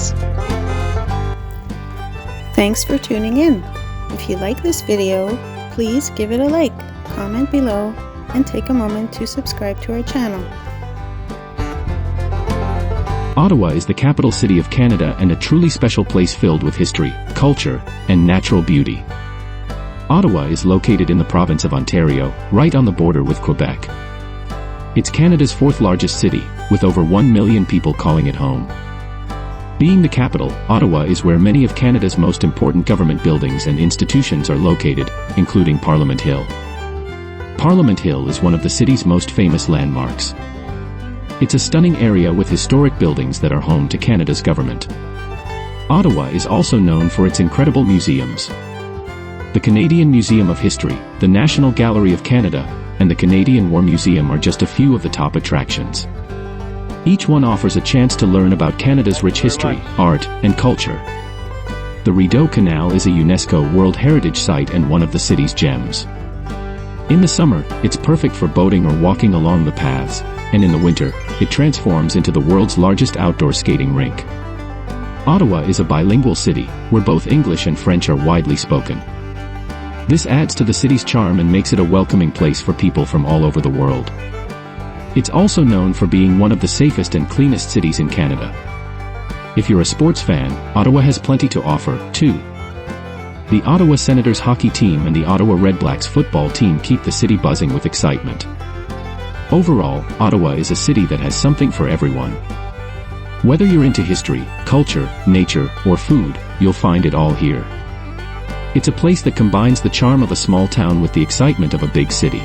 us. Thanks for tuning in. If you like this video, please give it a like, comment below, and take a moment to subscribe to our channel. Ottawa is the capital city of Canada and a truly special place filled with history, culture, and natural beauty. Ottawa is located in the province of Ontario, right on the border with Quebec. It's Canada's fourth largest city, with over 1 million people calling it home. Being the capital, Ottawa is where many of Canada's most important government buildings and institutions are located, including Parliament Hill. Parliament Hill is one of the city's most famous landmarks. It's a stunning area with historic buildings that are home to Canada's government. Ottawa is also known for its incredible museums. The Canadian Museum of History, the National Gallery of Canada, and the Canadian War Museum are just a few of the top attractions. Each one offers a chance to learn about Canada's rich history, art, and culture. The Rideau Canal is a UNESCO World Heritage Site and one of the city's gems. In the summer, it's perfect for boating or walking along the paths, and in the winter, it transforms into the world's largest outdoor skating rink. Ottawa is a bilingual city, where both English and French are widely spoken. This adds to the city's charm and makes it a welcoming place for people from all over the world. It's also known for being one of the safest and cleanest cities in Canada. If you're a sports fan, Ottawa has plenty to offer, too. The Ottawa Senators hockey team and the Ottawa Redblacks football team keep the city buzzing with excitement. Overall, Ottawa is a city that has something for everyone. Whether you're into history, culture, nature, or food, you'll find it all here. It's a place that combines the charm of a small town with the excitement of a big city.